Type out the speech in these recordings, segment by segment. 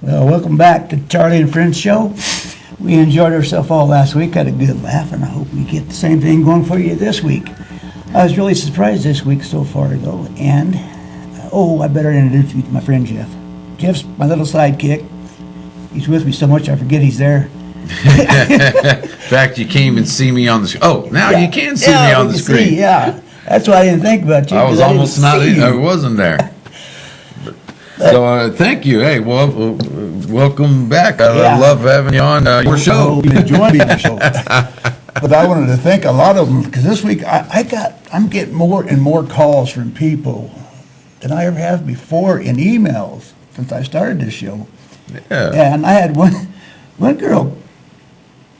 Well, welcome back to Charlie and Friends Show. We enjoyed ourselves all last week, had a good laugh, and I hope we get the same thing going for you this week. I was really surprised this week so far, though, and, I better introduce you to my friend Jeff. Jeff's my little sidekick. He's with me so much I forget he's there. In fact, you can't even see me on the screen. Oh, now you can see me on the screen. See, that's why I didn't think about you. I was almost not. I wasn't there. So thank you. Hey, well, welcome back. I love having you on your show. You enjoy being on the show. But I wanted to thank a lot of them because this week I'm getting more and more calls from people than I ever have before in emails since I started this show. Yeah. And I had one girl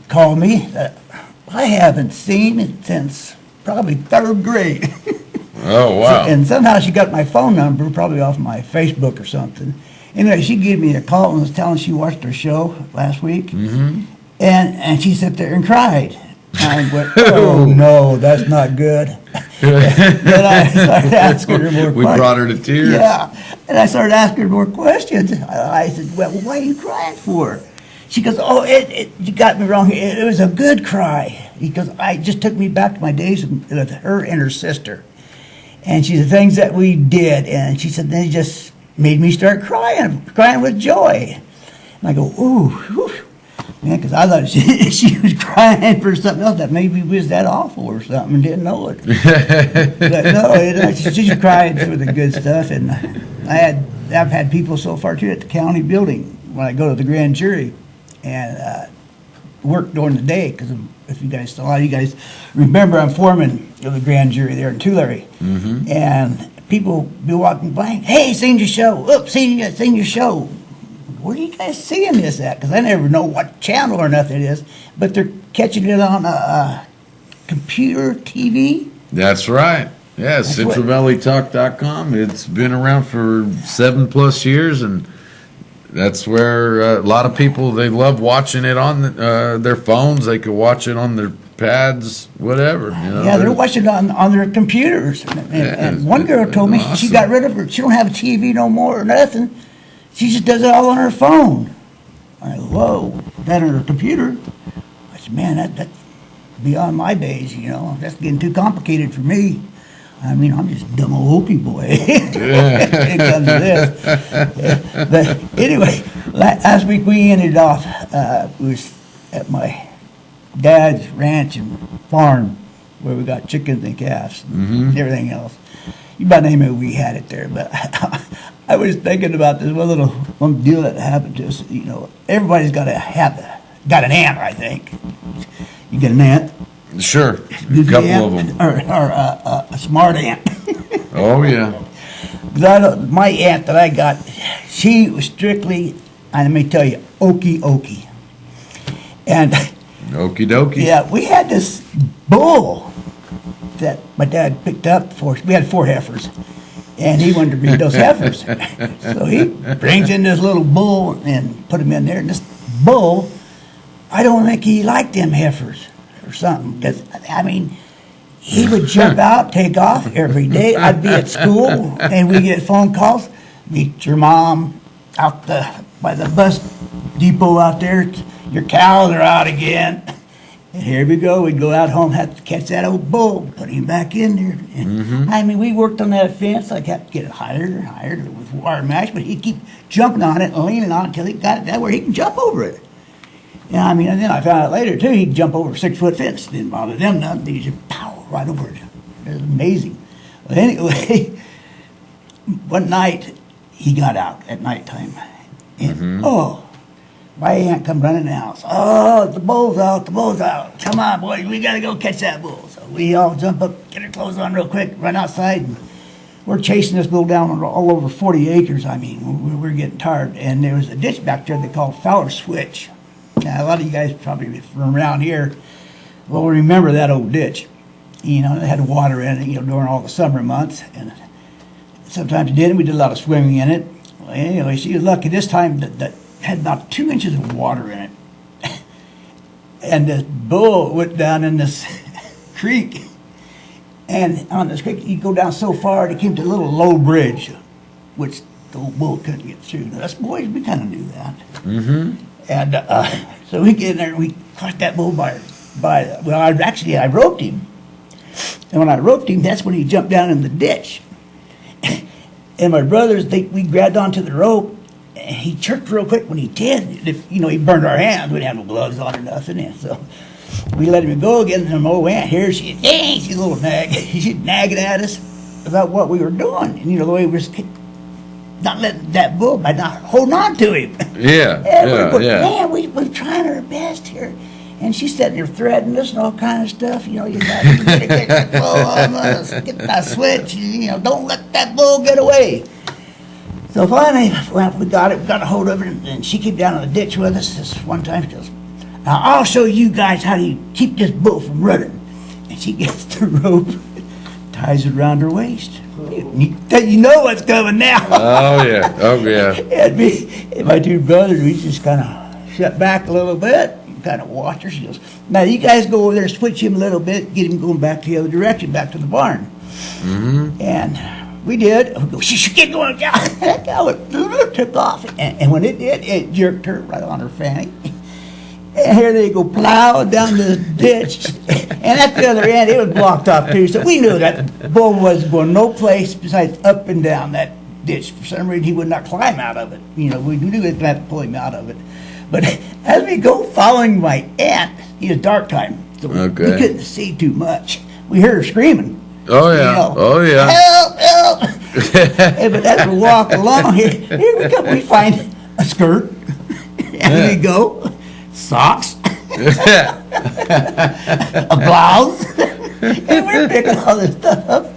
call me that I haven't seen since probably third grade. Oh, wow. And somehow she got my phone number, probably off my Facebook or something. Anyway, she gave me a call and was telling she watched her show last week. Mm-hmm. And she sat there and cried. I went, oh, no, that's not good. Then I started asking her more questions. We brought her to tears. Yeah. And I started asking her more questions. I said, well, what are you crying for? She goes, you got me wrong. It was a good cry. Because it just took me back to my days with her and her sister. And she said, things that we did. And she said, they just made me start crying with joy. And I go, ooh, whew. Man, because I thought she was crying for something else that maybe was that awful or something and didn't know it. But no, she's crying for the good stuff. And I've had people so far too at the county building when I go to the grand jury and work during the day because a lot of you guys remember I'm foreman of the grand jury there in Tulare. Mm-hmm. And people be walking by, hey, sing your show. Oops, sing your show. Where are you guys seeing this at? Because I never know what channel or nothing it is, but they're catching it on computer TV. That's right. Yeah, CentralValleyTalk.com. It's been around for 7+ years, and that's where a lot of people, they love watching it on their phones. They could watch it on their pads, whatever. Yeah, they're watching it on their computers. And one girl told me she got rid of her. She don't have a TV no more or nothing. She just does it all on her phone. I go, whoa, that on her computer? I said, man, that's beyond my days, That's getting too complicated for me. I mean, I'm just a dumb old Hopi boy. It comes to this. But anyway, last week we ended off, we was at my dad's ranch and farm where we got chickens and calves and everything else. You about name it, we had it there. But I was thinking about this one deal that happened to us. Everybody's got an aunt, I think. You got an aunt? Sure, a couple of them. Or a smart aunt. Oh, yeah. My aunt that I got, she was strictly, let me tell you, okie. And Okie dokie. yeah, we had this bull that my dad picked up for us. We had 4 heifers. And he wanted to breed those heifers. So he brings in this little bull and put him in there. And this bull, I don't think he liked them heifers or something. Because, he would jump out, take off every day. I'd be at school, and we get phone calls. Meet your mom out by the bus depot out there. Your cows are out again. And here we go. We'd go out home, have to catch that old bull, put him back in there. And, we worked on that fence. I kept to get it higher and higher with wire mesh, but he'd keep jumping on it and leaning on it until he got it that where he can jump over it. Yeah, and then I found out later, too, he'd jump over a 6-foot fence. Didn't bother them none. He just, pow, right over it. It was amazing. But anyway, one night, he got out at nighttime. And, my aunt come running in the house. Oh, the bull's out. Come on, boys, we got to go catch that bull. So we all jump up, get our clothes on real quick, run outside, and we're chasing this bull down all over 40 acres. We're getting tired. And there was a ditch back there they called Fowler Switch. Now, a lot of you guys probably from around here will remember that old ditch. It had water in it, during all the summer months. And sometimes it didn't. We did a lot of swimming in it. Well, anyway, she was lucky this time that had about 2 inches of water in it. And this bull went down in this creek. And on this creek, you go down so far, it came to a little low bridge, which the old bull couldn't get through. Now, us boys, we kind of knew that. Mm-hmm. And so we get in there and we caught that bull I roped him. And when I roped him, that's when he jumped down in the ditch. And my brothers, we grabbed onto the rope, and he chirped real quick when he did. He burned our hands. We didn't have no gloves on or nothing. And so we let him go again. And my old aunt, here she is. Dang, she's a little nag. She's nagging at us about what we were doing. And, the way we were not letting that bull, by not holding on to him. Yeah, Man, we're trying our best here. And she's sitting there threatening us and all kind of stuff. You got to get the bull on us, get that switch. Don't let that bull get away. So finally, we got a hold of her, and she came down in the ditch with us this one time. She goes, "Now I'll show you guys how to keep this bull from running." And she gets the rope, ties it around her waist. You know what's coming now. Oh yeah. And me and my two brothers, we just kind of shut back a little bit. Kind of watch her. She goes, "Now you guys go over there, switch him a little bit, get him going back the other direction, back to the barn." Mm-hmm. And we did. We go, "Shh, get going." That guy took off, and when it did, it jerked her right on her fanny. And here they go plowing down the ditch, and at the other end, it was blocked off too. So we knew that bull was going no place besides up and down that ditch. For some reason, he would not climb out of it. We knew we were going to have to pull him out of it. But as we go following my aunt, it was dark time, so we couldn't see too much. We heard her screaming. Oh yeah. Help! Help! But as we walk along, here we come. We find a skirt, and we go socks, a blouse, and we're picking all this stuff up.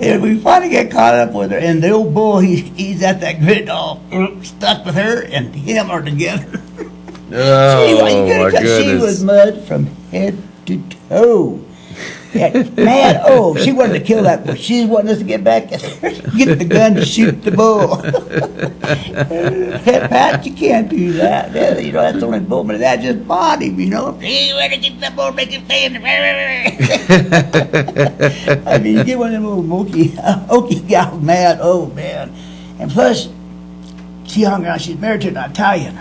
And we finally get caught up with her, and the old bull, he's at that grid all stuck with her, and him are together. Oh, my goodness. She was mud from head to toe. Man, she wanted to kill that bull. She wanted us to get back and get the gun to shoot the bull. Pat, you can't do that. That's only bull, but that just bought him, Hey, where to get that bull, make him stay in I mean, you get one of them little okie gals mad, oh man. And plus, she hung around, she's married to an Italian.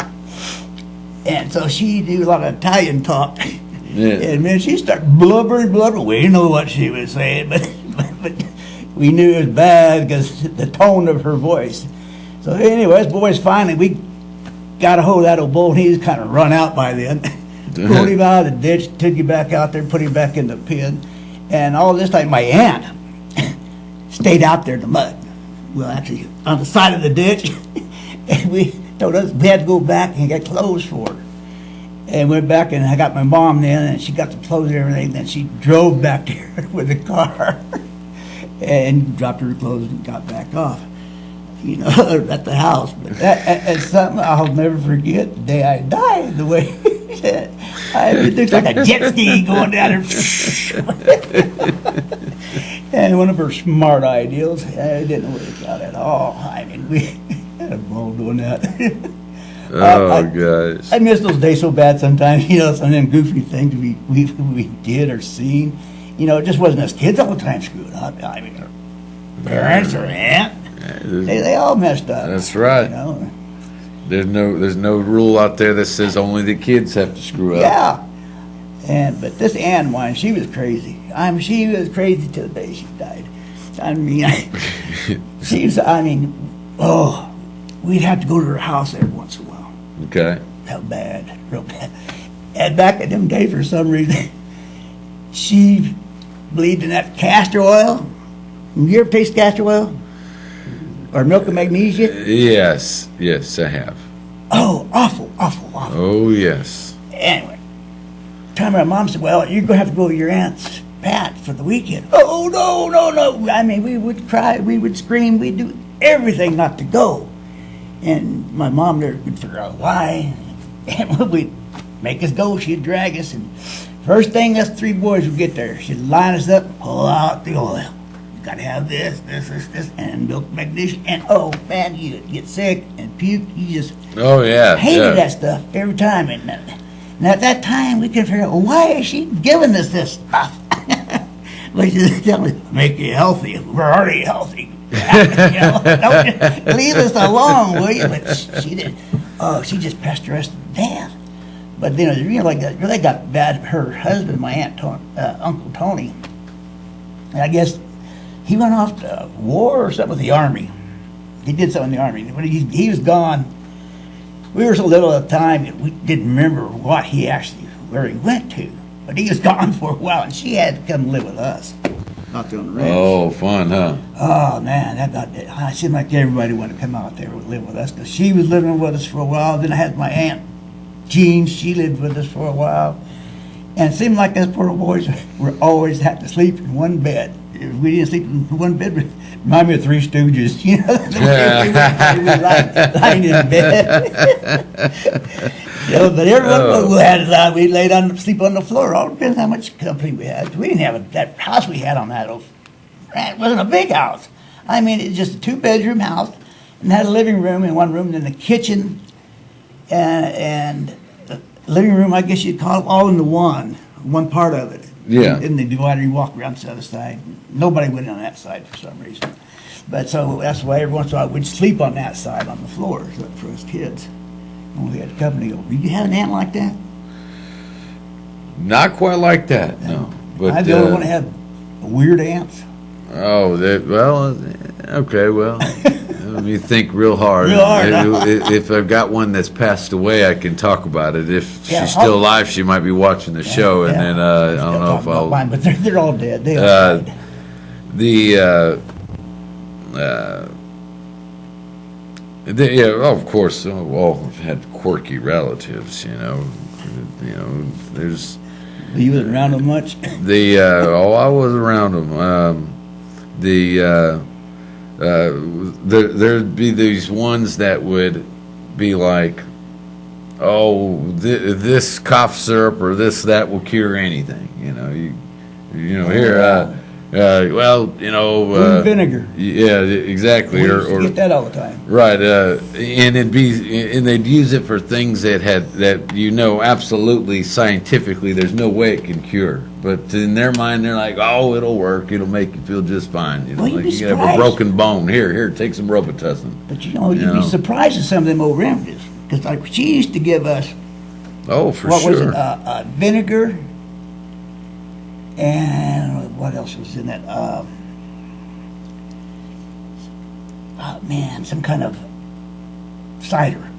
And so she knew a lot of Italian talk. Yeah. And man, she started blubbering. We didn't know what she was saying, but we knew it was bad because the tone of her voice. So anyways, boys, finally, we got a hold of that old bull, and he was kind of run out by then. Pulled him out of the ditch, took him back out there, put him back in the pen. And all this time, my aunt stayed out there in the mud. Well, actually, on the side of the ditch. And we told us we had to go back and get clothes for her. And went back, and I got my mom then, and she got the clothes and everything. Then she drove back there with the car and dropped her clothes and got back off, at the house. But that's something I'll never forget. The day I died, the way it looks like a jet ski going down there. And one of her smart ideas, I didn't work out at all. I mean, we had a ball doing that. Guys. I miss those days so bad sometimes, some of them goofy things we did or seen. It just wasn't us kids all the time screwing up. I mean, our parents or aunt, they all messed up. That's right. There's no rule out there that says only the kids have to screw up. Yeah. But this Ann wine, she was crazy. She was crazy till the day she died. We'd have to go to her house every once in a while. Okay. How bad, real bad. And back in them days, for some reason, she believed in that castor oil. You ever taste castor oil? Or milk of magnesia? Yes, I have. Oh, awful. Oh, yes. Anyway, time my mom said, well, you're going to have to go to your aunt's, Pat, for the weekend. Oh, no. I mean, we would cry, we would scream, we'd do everything not to go. And my mom never could figure out why. And when we'd make us go, she'd drag us. And first thing us three boys would get there, she'd line us up, pull out the oil. You got to have this, and milk magnesia. And, oh, man, you'd get sick and puke. You just hated that stuff every time. And at that time, we couldn't figure out, why is she giving us this stuff? Well, she's telling us, make you healthy. We're already healthy. Don't leave us alone, will you? But she did. Oh, she just pressed the rest of death. But like that really got bad. Her husband, my Uncle Tony, I guess he went off to war or something with the army. He did something in the army. When he was gone, we were so little at the time that we didn't remember where he went to. But he was gone for a while, and she had to come live with us. Out there on the ranch. Oh, fun, huh? Oh man, it seemed like everybody wanted to come out there and live with us because she was living with us for a while. Then I had my aunt Jean; she lived with us for a while, and it seemed like us poor boys were always had to sleep in one bed. If we didn't sleep in one bed, it reminded me of Three Stooges. You know, the way we were lying in bed. But everyone who had it, we laid on sleep on the floor. All depends how much company we had. We didn't have that house we had on that old. It wasn't a big house. I mean, it's just a 2-bedroom house, and had a living room in one room, and then the kitchen, and the living room. I guess you'd call it all into one part of it. Yeah. And the divider, you walk around to the other side. Nobody went on that side for some reason. But so that's why every once in a while we'd sleep on that side on the floor for us kids. When we had company over. Did you have an aunt like that? Not quite like that, no. But I'm the only one that had weird aunts. oh, okay. Well, let me think real hard. Real hard, If I've got one that's passed away, I can talk about it. If Yeah, she's still alive, she might be watching the show, and then I don't know if I'll. Mine, but they're all dead. They all died. Of course, all have had quirky relatives. There's You wasn't around them much. I was around them. There'd be these ones that would be like, this cough syrup or that will cure anything. Food vinegar. Yeah, exactly. We used to get that all the time. Right, and they'd use it for things that absolutely scientifically there's no way it can cure. But in their mind, they're like, oh, it'll work. It'll make you feel just fine. Well, you'd like be you have a surprised. broken bone. Here, take some Robitussin. But you'd be surprised at some of them old remedies. Because like she used to give us, Oh, for what was sure. it, vinegar, and what else was in that? Some kind of cider.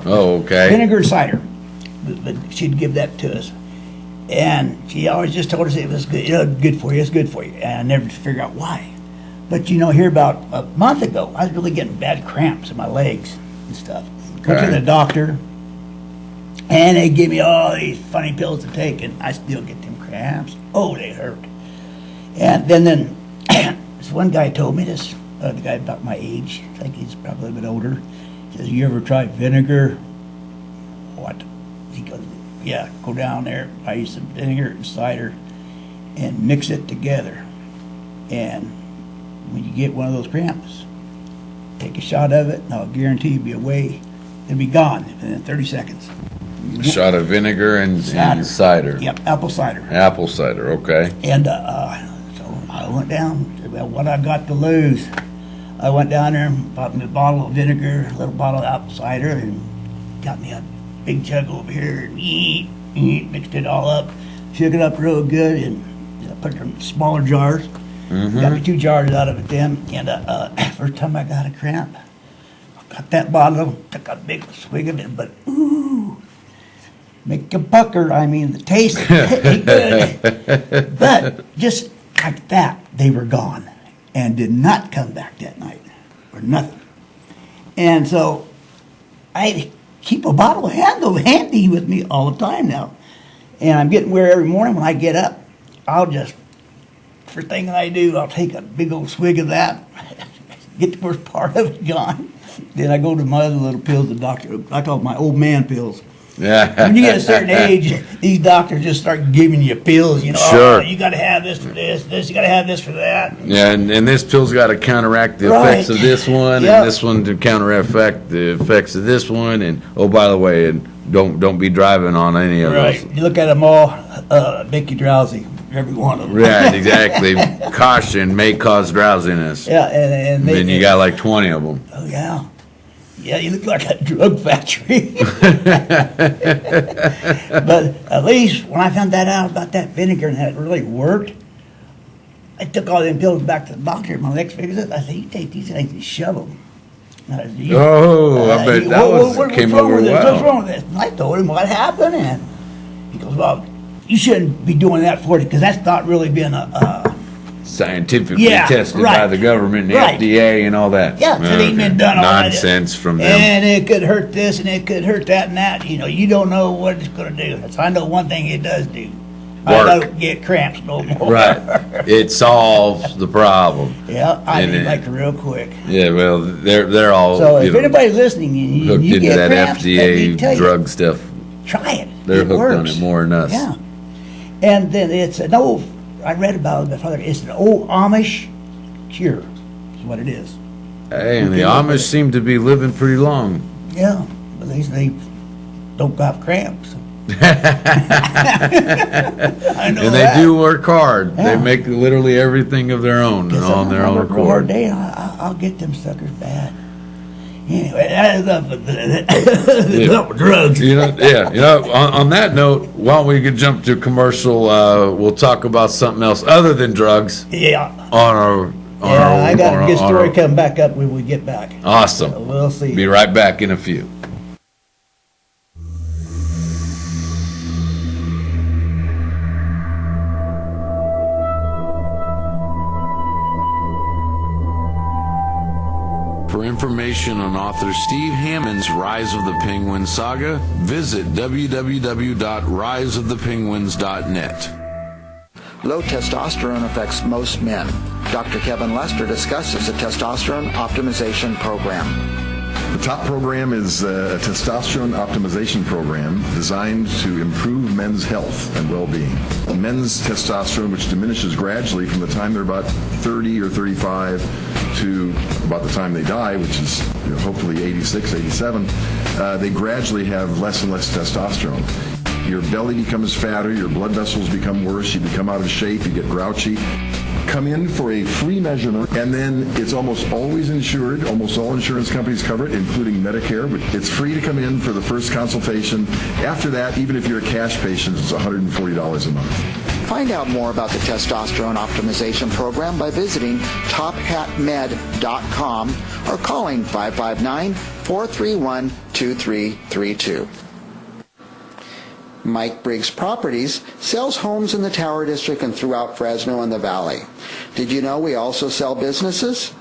Oh, okay. Vinegar and cider. But she'd give that to us. And she always just told us it was good, good for you, it's good for you. And I never figured out why. But here about a month ago, I was really getting bad cramps in my legs and stuff. Went to Okay. the doctor, and they gave me all these funny pills to take, and I still get them cramps. Oh, they hurt. And then this one guy told me this, the guy about my age, I think he's probably a bit older, he says, you ever tried vinegar? What? He goes, yeah, go down there, buy you some vinegar and cider, and mix it together. And when you get one of those cramps, take a shot of it, and I'll guarantee you'll be away. It'll be gone in 30 seconds. A shot of vinegar and cider. Yep, apple cider. Apple cider, okay. And so I went down, said, well, what I got to lose? I went down there and bought me a bottle of vinegar, a little bottle of apple cider, and got me a big jug over here, and mixed it all up, shook it up real good, and put it in smaller jars. Got me 2 jars out of it then, and first time I got a cramp, I got that bottle, took a big swig of it, but ooh, make a pucker. I mean, the taste ain't good. But just like that, they were gone and did not come back that night or nothing. And so I keep a bottle handy with me all the time now. And I'm getting where every morning when I get up, I'll just, first thing I do, I'll take a big old swig of that, get the worst part of it gone. Then I go to my other little pills, the doctor, I call them my old man pills. Yeah. When you get a certain age, these doctors just start giving you pills, Sure. Oh, you got to have this for this, you got to have this for that. Yeah, and this pill's got to counteract the Right. effects of this one, Yep. and this one to counteract the effects of this one, and oh, by the way, and don't be driving on any of Right. those. You look at them all, make you drowsy. every one of them. Right, exactly. Caution may cause drowsiness. Yeah, and Then you got like 20 of them. Oh, yeah. Yeah, you look like a drug factory. But at least when I found that out about that vinegar and that it really worked, I took all them pills back to the doctor. My legs fixed it. I said, you take these things and shove them. Oh, I bet that came over What's well. wrong with this? And I told him what happened, and he goes, well, you shouldn't be doing that for it because that's not really been Scientifically Yeah, tested right. by the government, the Right. FDA, and all that. Yeah, it ain't been done all that. Nonsense from them. And it could hurt this and it could hurt that and that. You know, you don't know what it's going to do. So I know one thing it does do. I Work. don't get cramps no more. Right. It solves the problem. Yeah, I And mean, it- like real quick. Yeah, well, they're all So you if know, anybody's listening and you, hooked you into get that cramps, let me tell FDA you, drug stuff. try it. They're It hooked on works. it more than us. Yeah. And then it's an old, I read about it before, it's an old Amish cure, is what it is. Hey, and the Okay. Amish seem to be living pretty long. Yeah, but at least they don't got cramps. I know And they that. do work hard. They Yeah. make literally everything of their own Guess on their I'll own work a real hard accord. day, I'll get them suckers bad. Anyway, that is enough of drugs. On that note, why don't we get jump to commercial? We'll talk about something else other than drugs Yeah. on our. I got a good story coming back up when we get back. Awesome. We'll see. Be right back in a few. For information on author Steve Hammond's Rise of the Penguin saga, visit www.riseofthepenguins.net. Low testosterone affects most men. Dr. Kevin Lester discusses the testosterone optimization program. The top program is a testosterone optimization program designed to improve men's health and well-being. Men's testosterone, which diminishes gradually from the time they're about 30 or 35 to about the time they die, which is hopefully 86, 87, they gradually have less and less testosterone. Your belly becomes fatter, your blood vessels become worse, you become out of shape, you get grouchy. Come in for a free measurement, and then it's almost always insured. Almost all insurance companies cover it, including Medicare. But it's free to come in for the first consultation. After that, even if you're a cash patient, it's $140 a month. Find out more about the testosterone optimization program by visiting tophatmed.com or calling 559-431-2332. Mike Briggs Properties sells homes in the Tower District and throughout Fresno and the Valley. Did you know we also sell businesses?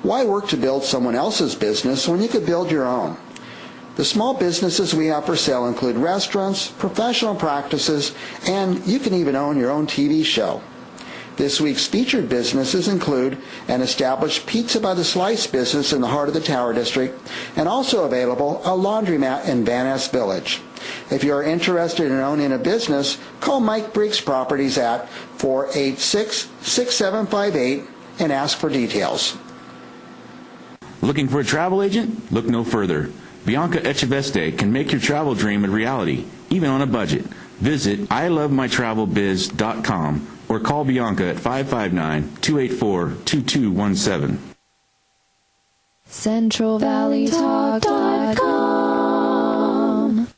Why work to build someone else's business when you could build your own? The small businesses we have for sale include restaurants, professional practices, and you can even own your own TV show. This week's featured businesses include an established Pizza by the Slice business in the heart of the Tower District, and also available a laundromat in Van Ness Village. If you are interested in owning a business, call Mike Briggs Properties at 486-6758 and ask for details. Looking for a travel agent? Look no further. Bianca Echeveste can make your travel dream a reality, even on a budget. Visit ilovemytravelbiz.com or call Bianca at 559-284-2217. CentralValleyTalk.com.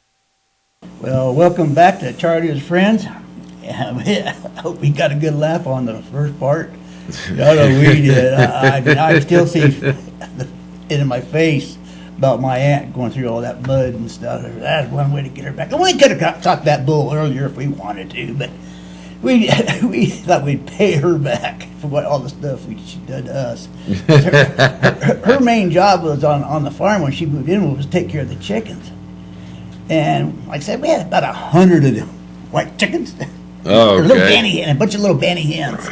Well, welcome back to Charlie's Friends. I hope we got a good laugh on the first part. I know we did. I still see it in my face about my aunt going through all that mud and stuff. That's one way to get her back. And we could have caught that bull earlier if we wanted to, but we thought we'd pay her back for what all the stuff she did to us. Her main job was on the farm when she moved in was to take care of the chickens. And like I said, we had about 100 of them white chickens. Oh, Or little okay. banny hen, a bunch of little banny hens.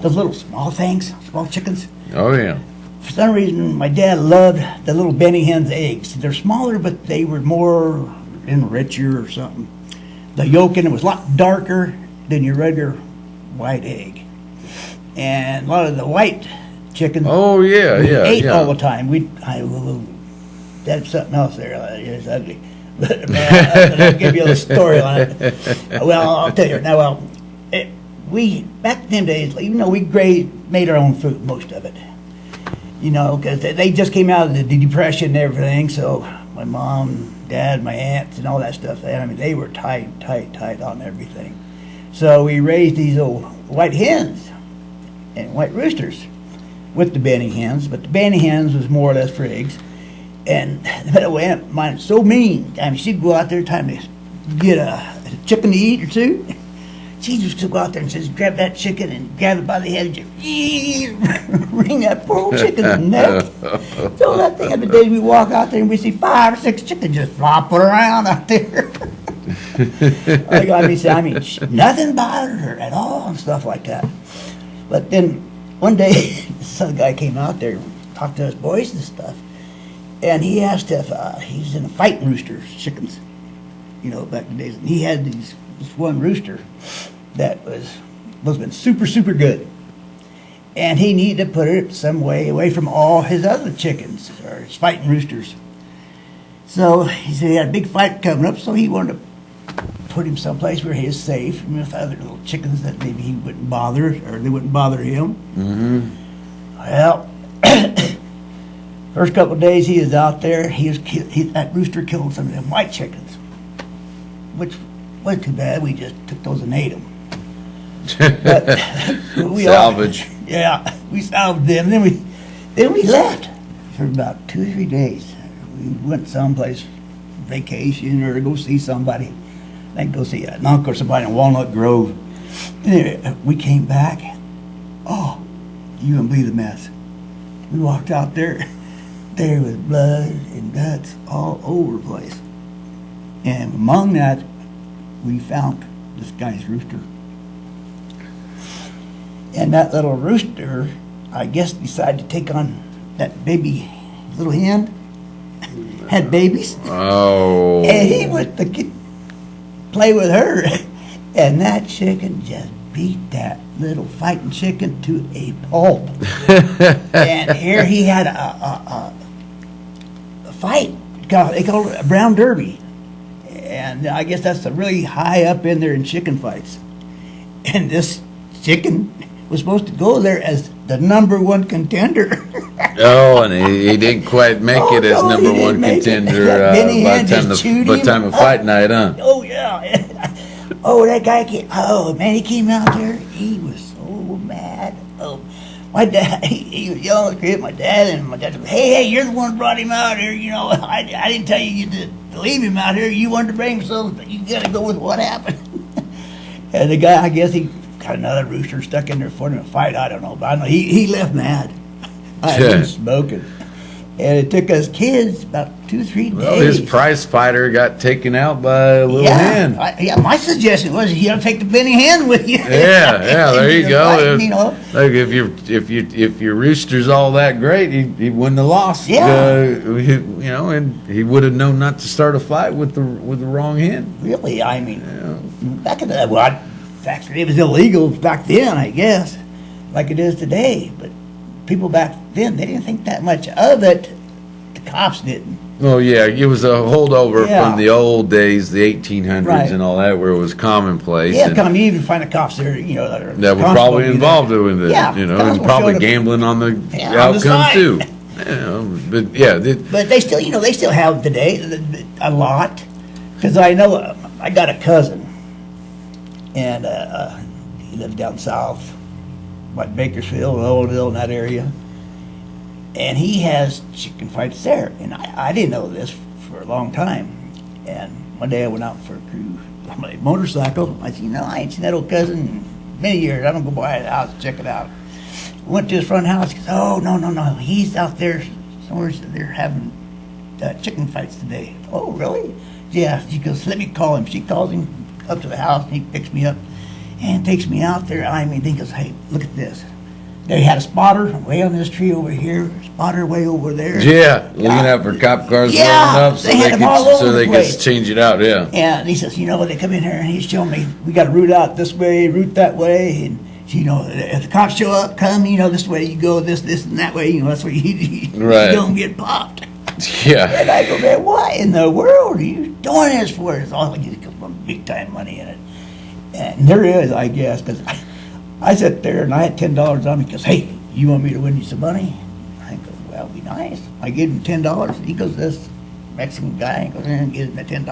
Those little small things, small chickens. Oh, yeah. For some reason, my dad loved the little Benny hen's eggs. They're smaller, but they were more richer or something. The yolk in it was a lot darker than your regular white egg. And a lot of the white chickens Oh, yeah, we yeah, ate yeah. all the time. That's something else there. It's ugly. But I'll give you a little story on it. Well, I'll tell you now. back in them days, even though we made our own food, most of it, because they just came out of the Depression and everything, so my mom, dad, my aunts, and all that stuff, they were tight on everything. So we raised these old white hens and white roosters with the Benny hens, but the Benny hens was more or less for eggs. And the aunt mine was so mean. She'd go out there trying to get a chicken to eat or two. She used to go out there and just grab that chicken and grab it by the head and just wring that poor old chicken's neck. So that thing, the days we walk out there and we see 5 or 6 chickens just flopping around out there. Nothing bothered her at all and stuff like that. But then one day, some guy came out there and talked to us boys and stuff. And he asked if he was in a fighting rooster, chickens, back in the days. And he had this one rooster that was been super, super good. And he needed to put it some way away from all his other chickens, or his fighting roosters. So he said he had a big fight coming up, so he wanted to put him someplace where he was safe with other little chickens that maybe he wouldn't bother, or they wouldn't bother him. Mm-hmm. Well, first couple of days he was out there, that rooster killed some of them white chickens, which wasn't too bad. We just took those and ate them. But Salvage. We salvaged them. Then we left for about 2 or 3 days. We went someplace, vacation, or to go see somebody. Like go see an uncle or somebody in Walnut Grove. Anyway, we came back. Oh, you wouldn't believe the mess. We walked out there. There was blood and guts all over the place. And among that, we found this guy's rooster. And that little rooster, I guess, decided to take on that baby little hen. Had babies. Oh. And he went to play with her. And that chicken just beat that little fighting chicken to a pulp. And here he had a fight. They call it a brown derby. And I guess that's really high up in there in chicken fights. And this chicken was supposed to go there as the #1 contender. Oh, and he didn't quite make it as no, he number didn't one make it. contender That Benny by Hinn the just chewed time him of fight night, huh? Oh, yeah. Oh, that guy came. Oh, man, he came out there. He was so mad. Oh, my dad, he was yelling at the crib. My dad said, hey, you're the one who brought him out here. I didn't tell you to leave him out here. You wanted to bring him, so you got to go with what happened. And the guy, I guess he got another rooster stuck in there for him to fight. I don't know, but I know he left mad. I had been smoking. And it took us kids about 2 or 3 days. Well, his prize fighter got taken out by a little hen. My suggestion was you take the Benny Hinn with you. Yeah, there you go. Fighting, Like if your rooster's all that great, he wouldn't have lost. Yeah. And he would have known not to start a fight with the wrong hen. Really, back in the actually it was illegal back then, I guess, like it is today. But people back then, they didn't think that much of it. The cops didn't. Oh yeah, it was a holdover Yeah. from the old days, the 1800s Right. and all that, where it was commonplace. Yeah, and you even find the cops there, that were probably involved with it, Yeah, and constable probably showed up. gambling on the On the outcomes side. too. But yeah, But they still have today a lot. Because I know I got a cousin, and he lived down south, like Bakersfield, Oldville, in that area. And he has chicken fights there. And I didn't know this for a long time. And one day I went out for a cruise on my motorcycle. I said, I ain't seen that old cousin in many years. I don't go by the house to check it out. Went to his front house. He goes, oh, no. He's out there somewhere. They're having chicken fights today. Oh, really? Yeah. She goes, let me call him. She calls him up to the house, and he picks me up and takes me out there. He goes, hey, look at this. They had a spotter way on this tree over here, spotter way over there. Yeah, looking out for cop cars Yeah, rolling up so they had them all over they the could place. change it out. Yeah. And he says, they come in here, and he's showing me, we got to route out this way, route that way, and if the cops show up, come, this way you go, this, and that way, that's where you Right. don't get popped. Yeah. And I go, man, what in the world are you doing this for? It's all like you got big time money in it. And there is, I guess, because I sat there and I had $10 on me. He goes, hey, you want me to win you some money? I go, well, it'd be nice. I gave him $10. He goes, this Mexican guy goes in and gives him the $10.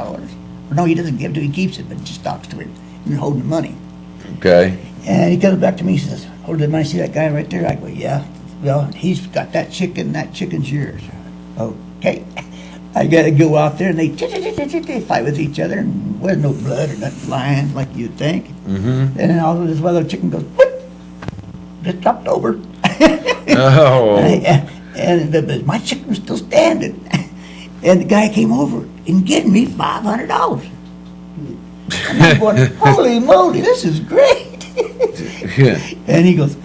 Or no, he doesn't give it to him, he keeps it, but just talks to him and holding the money. Okay. And he comes back to me, he says, oh, did I see that guy right there? I go, yeah. Well, he's got that chicken's yours. Okay. I got to go out there, and they fight with each other, and there's no blood or nothing flying like you'd think. Mm-hmm. And then all of this other chicken goes, whoop, just dropped over. Oh. But my chicken was still standing. And the guy came over and gave me $500. And I'm going, holy moly, this is great. Yeah. And he goes,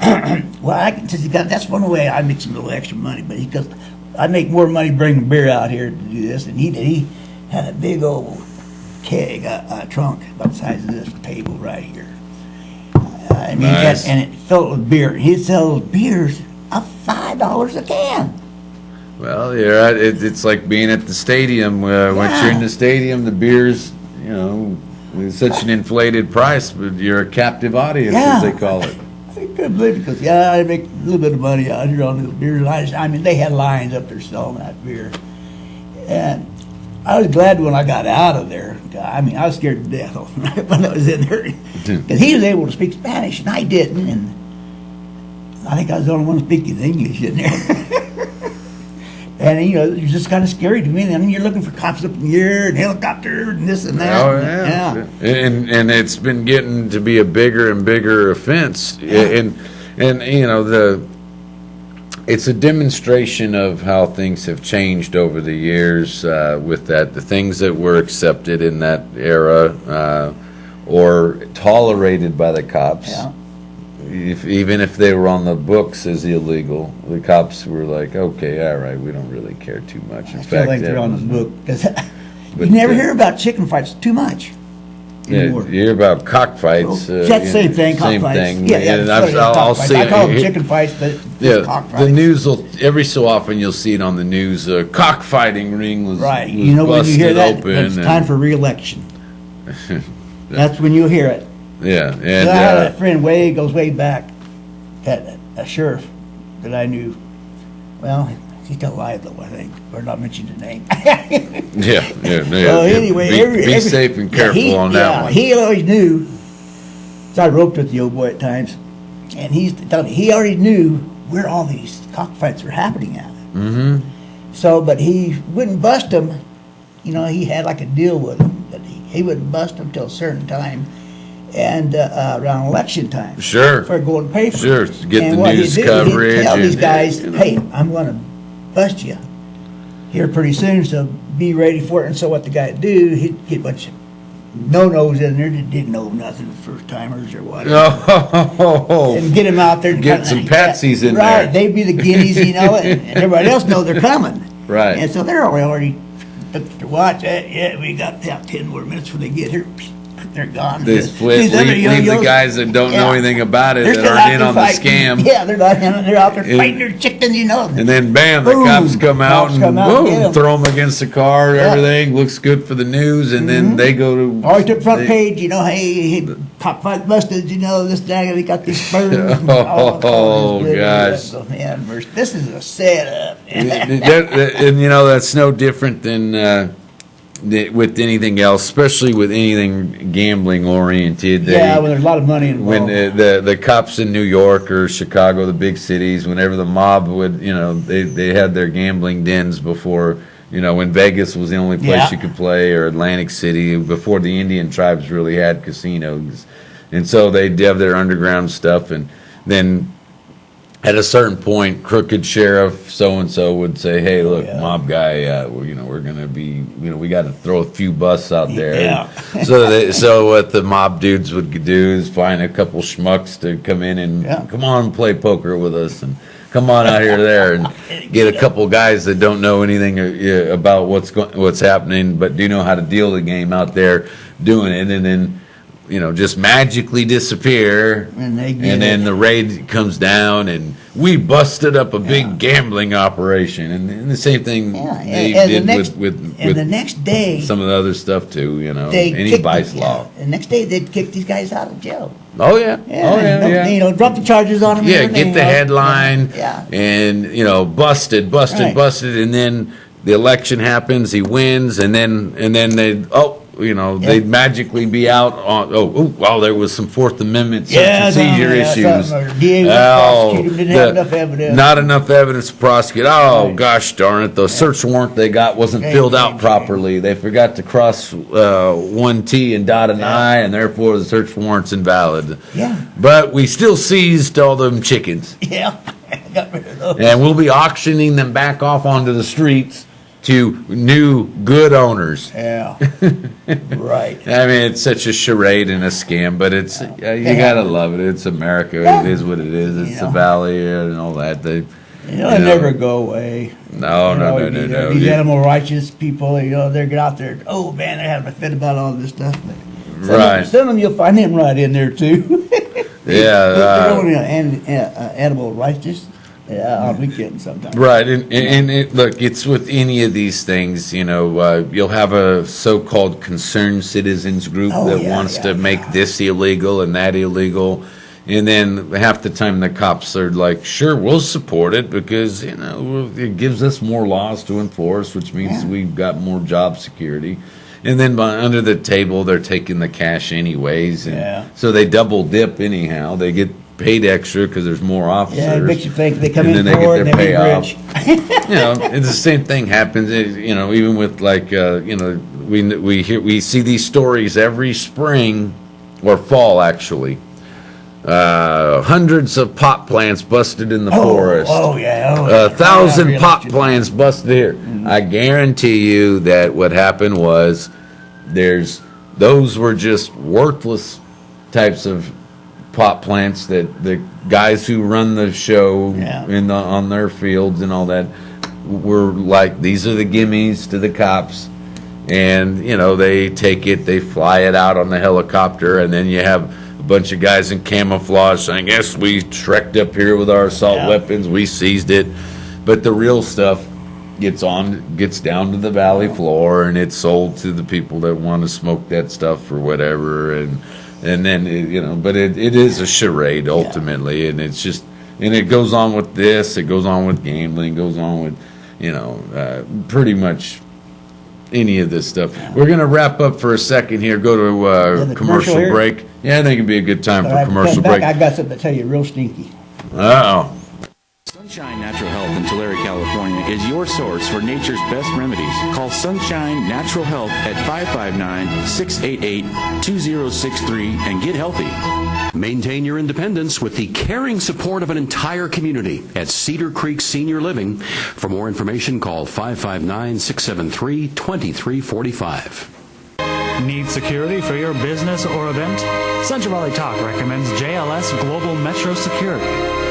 well, that's one way I make some little extra money. But he goes, I make more money bringing beer out here to do this. And he had a big old keg, a trunk about the size of this table right here. I mean, Nice. and it filled with beer. He'd sell those beers at $5 a can. Well, yeah, it's like being at the stadium. Once you're in the stadium, the beer's, it's such an inflated price, but you're a captive audience, as they call it. I couldn't believe it because, I make a little bit of money out here on those beers. I mean, they had lines up there selling that beer. And I was glad when I got out of there. I mean, I was scared to death when I was in there. Because he was able to speak Spanish, and I didn't. And I think I was the only one speaking English in there. And, it's just kind of scary to me. I mean, you're looking for cops up in the air and helicopter and this and that. Oh, yeah. And it's been getting to be a bigger and bigger offense. And it's a demonstration of how things have changed over the years with that. The things that were accepted in that era or tolerated by the cops. Yeah. Even if they were on the books as illegal, the cops were like, okay, all right, we don't really care too much. In I feel fact, like that they're on was- the book. Because But, you never hear about chicken fights too much Yeah, anymore. you hear about cockfights. That's the same thing, Same cockfights. thing. Yeah, And that's what it is, I'll cockfights. see I call them it- chicken fights, but it's Yeah, cockfights. the news will every so often you'll see it on the news. A cockfighting ring was Right. was You know, when you hear busted that, open. it's time for re-election. That's when you'll hear it. Yeah, I had a and friend goes way back, a sheriff that I knew. Well, he's still alive though, I think. Or not mention his name. yeah. Well, anyway, be safe and careful on that one. He always knew. So I roped with the old boy at times, and he's telling me he already knew where all these cockfights were happening at. Mm-hmm. So, but he wouldn't bust them. He had like a deal with them, but he wouldn't bust them till a certain time, and around election time. Sure. For going to pay for Sure, it. to get And the what he'd news do, coverage He'd tell these and, guys, hey, I'm going to bust you here pretty soon, so be ready for it. And so what the guy would do, he'd get a bunch of no-nos in there that didn't know nothing, first-timers or whatever. Oh, And get them out there. Get some patsies in right, there. they'd be the guineas, and everybody else knows they're coming. Right. And so they're already looked at their watch. Yeah, we got 10 more minutes when they get here. They're gone. They split. These other Leave the yo-yos, guys that don't know anything about it, they're that still aren't out in there on the fighting. scam. Yeah, they're not in. They're out there And- fighting their chickens, And then bam, the Boom. cops come out Cops and come out and get boom, 'em. throw them against the car. Yeah. Mm-hmm. Everything looks good for the news, and then they go to. Always took front they- page, hey, cockfight busted, this guy, they got these spurs. and Oh, this good. gosh. Oh, man, this is a setup. and that's no different than with anything else, especially with anything gambling oriented. Yeah, when there's a lot of money When involved. the cops in New York or Chicago, the big cities, whenever the mob would, they had their gambling dens before, when Vegas was the only place Yeah. you could play, or Atlantic City, before the Indian tribes really had casinos. And so they'd have their underground stuff, and then at a certain point, crooked sheriff so-and-so would say, hey, look, yeah. mob guy, we're going to be, we got to throw a few busts out there. Yeah. So what the mob dudes would do is find a couple schmucks to come in and Yeah. come on, play poker with us, and come on out here there and get a couple guys that don't know anything about what's happening, but do know how to deal the game out there doing it. And then just magically disappear. And they get and then it. the raid comes down, and we busted up a big gambling operation. And the same thing Yeah, they and the did next- with And the next day, some of the other stuff too, they any kicked vice the- law. The next day, they'd kick these guys out of jail. Oh yeah. Drop the charges on them. Yeah, get the headline, Yeah. and busted, Right. busted, and then the election happens, he wins, and then they'd magically be out on. There was some Fourth Amendment search and seizure issues. Or DA was prosecuted, didn't have enough evidence. Not enough evidence to prosecute. Oh Right. gosh darn it! The search warrant they got wasn't filled out properly. They forgot to cross one T and dot an I, and therefore the search warrant's invalid. Yeah. But we still seized all them chickens. Yeah, got rid of those. And we'll be auctioning them back off onto the streets to new good owners. Yeah, right. I mean, it's such a charade and a scam, but it's you gotta love it. It's America. It is what it is. It's the valley and all that. They It'll never go away. no. These You- animal rights people, they get out there. Oh man, they're having a fit about all this stuff. But Right. Some of them you'll find them right in there too. Yeah, They're only animal rights on weekends sometimes. Right, and look, it's with any of these things, you'll have a so-called concerned citizens group that wants to make this illegal and that illegal, and then half the time the cops are like, sure, we'll support it because, it gives us more laws to enforce, which means we've got more job security. And then under the table, they're taking the cash anyways, and so they double dip anyhow. They get paid extra because there's more officers. Yeah, it makes you think they come and in then poor they and get they their be payoff. rich. And the same thing happens. Even with we see these stories every spring or fall actually. Hundreds of pot plants busted in the forest. Oh yeah. 1,000 pot plants busted here. I guarantee you that what happened was those were just worthless types of pot plants that the guys who run the show on their fields and all that were like, these are the gimmies to the cops, and they take it, they fly it out on the helicopter, and then you have a bunch of guys in camouflage saying, yes, we trekked up here with our assault weapons, we seized it, but the real stuff gets down to the valley floor, and it's sold to the people that want to smoke that stuff or whatever, and then but it is a charade ultimately, and it's just, and it goes on with this, it goes on with gambling, it goes on with pretty much any of this stuff. We're gonna wrap up for a second here, go to the commercial commercial here? break. Yeah, I think it'd be a good time for a commercial break. I got something to tell you real stinky. Uh-oh. Sunshine Natural Health in Tulare, California is your source for nature's best remedies. Call Sunshine Natural Health at 559-688-2063 and get healthy. Maintain your independence with the caring support of an entire community at Cedar Creek Senior Living. For more information, call 559-673-2345. Need security for your business or event? Central Valley Talk recommends JLS Global Metro Security.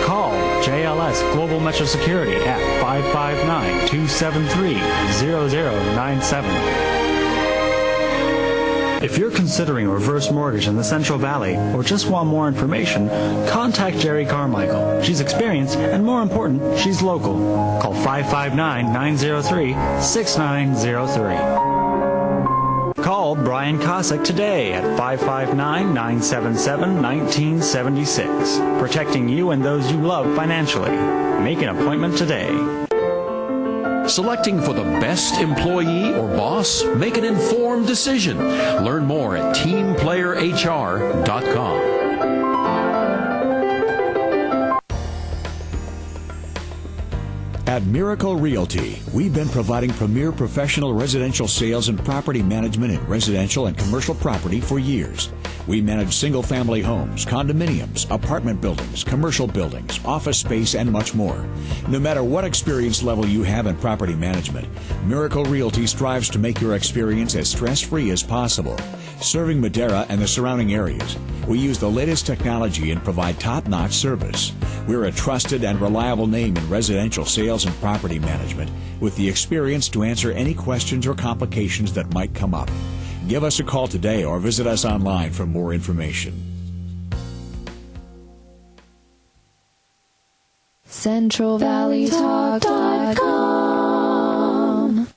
Call JLS Global Metro Security at 559-273-0097. If you're considering a reverse mortgage in the Central Valley or just want more information, contact Jerry Carmichael. She's experienced and, more important, she's local. Call 559-903-6903. Call Brian Cossack today at 559-977-1976. Protecting you and those you love financially. Make an appointment today. Selecting for the best employee or boss? Make an informed decision. Learn more at teamplayerhr.com. At Miracle Realty, we've been providing premier professional residential sales and property management in residential and commercial property for years. We manage single-family homes, condominiums, apartment buildings, commercial buildings, office space, and much more. No matter what experience level you have in property management, Miracle Realty strives to make your experience as stress-free as possible. Serving Madera and the surrounding areas, we use the latest technology and provide top-notch service. We're a trusted and reliable name in residential sales and property management with the experience to answer any questions or complications that might come up. Give us a call today or visit us online for more information. CentralValleyTalk.com.